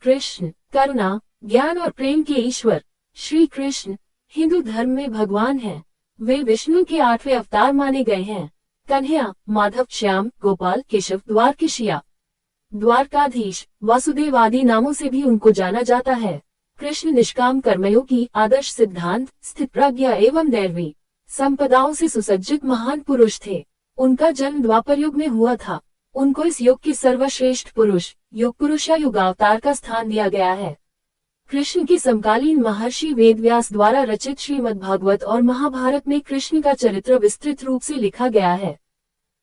कृष्ण करुणा, ज्ञान और प्रेम के ईश्वर। श्री कृष्ण हिंदू धर्म में भगवान हैं। वे विष्णु के 8वें अवतार माने गए हैं। कन्हैया, माधव, श्याम, गोपाल, केशव, द्वारकेशिया, द्वारकाधीश, वासुदेव आदि नामों से भी उनको जाना जाता है। कृष्ण निष्काम कर्मयोगी, आदर्श सिद्धांत, स्थित प्रज्ञा एवं दैवी संपदाओं से सुसज्जित महान पुरुष थे। उनका जन्म द्वापर युग में हुआ था। उनको इस युग के सर्वश्रेष्ठ पुरुष, युग पुरुष या युगावतार का स्थान दिया गया है। कृष्ण के समकालीन महर्षि वेदव्यास द्वारा रचित श्रीमद् भागवत और महाभारत में कृष्ण का चरित्र विस्तृत रूप से लिखा गया है।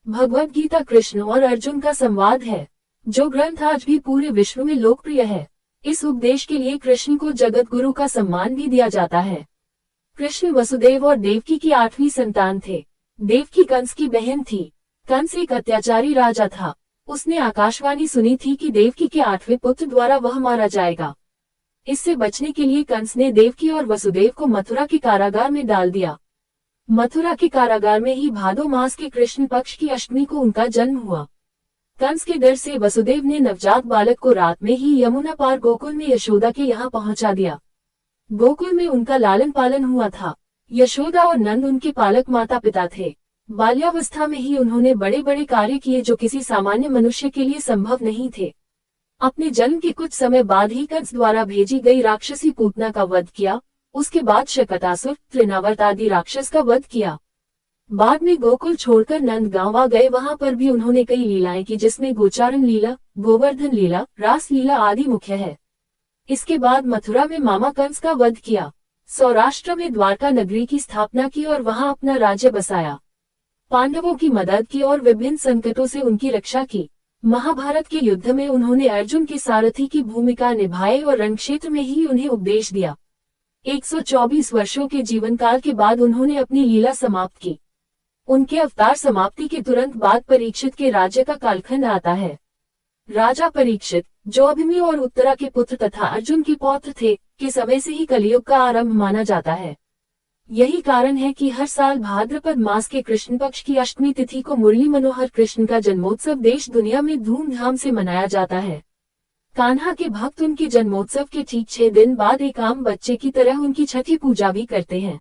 भगवद गीता कृष्ण और अर्जुन का संवाद है, जो ग्रंथ आज भी पूरे विश्व में लोकप्रिय है। इस उपदेश के लिए कृष्ण को जगत गुरु का सम्मान भी दिया जाता है। कृष्ण वसुदेव और देवकी की 8वीं संतान थे। देवकी कंस की बहन थी। कंस एक अत्याचारी राजा था। उसने आकाशवाणी सुनी थी कि देवकी के 8वें पुत्र द्वारा वह मारा जाएगा। इससे बचने के लिए कंस ने देवकी और वसुदेव को मथुरा के कारागार में डाल दिया। मथुरा के कारागार में ही भादो मास के कृष्ण पक्ष की अष्टमी को उनका जन्म हुआ। कंस के डर से वसुदेव ने नवजात बालक को रात में ही यमुना पार गोकुल में यशोदा के यहाँ पहुंचा दिया। गोकुल में उनका लालन पालन हुआ था। यशोदा और नंद उनके पालक माता पिता थे। बाल्यावस्था में ही उन्होंने बड़े बड़े कार्य किए जो किसी सामान्य मनुष्य के लिए संभव नहीं थे। अपने जन्म के कुछ समय बाद ही कंस द्वारा भेजी गई राक्षसी पूतना का वध किया। उसके बाद शकटासुर, त्रिनावर्त आदि राक्षस का वध किया। बाद में गोकुल छोड़कर नंद गांव आ गए। वहां पर भी उन्होंने कई लीलाएं की, जिसमें गोचारण लीला, गोवर्धन लीला, रास लीला आदि मुख्य है। इसके बाद मथुरा में मामा कंस का वध किया। सौराष्ट्र में द्वारका नगरी की स्थापना की और वहां अपना राज्य बसाया। पांडवों की मदद की और विभिन्न संकटों से उनकी रक्षा की। महाभारत के युद्ध में उन्होंने अर्जुन के सारथी की भूमिका निभाई और रणक्षेत्र में ही उन्हें उपदेश दिया। 124 वर्षों के जीवन काल के बाद उन्होंने अपनी लीला समाप्त की। उनके अवतार समाप्ति के तुरंत बाद परीक्षित के राज्य का कालखंड आता है। राजा परीक्षित, जो अभिमन्यु और उत्तरा के पुत्र तथा अर्जुन के पौत्र थे, के समय से ही कलयुग का आरंभ माना जाता है। यही कारण है कि हर साल भाद्रपद मास के कृष्ण पक्ष की अष्टमी तिथि को मुरली मनोहर कृष्ण का जन्मोत्सव देश दुनिया में धूमधाम से मनाया जाता है। कान्हा के भक्त उनके जन्मोत्सव के ठीक 6 दिन बाद एक आम बच्चे की तरह उनकी छठी पूजा भी करते हैं।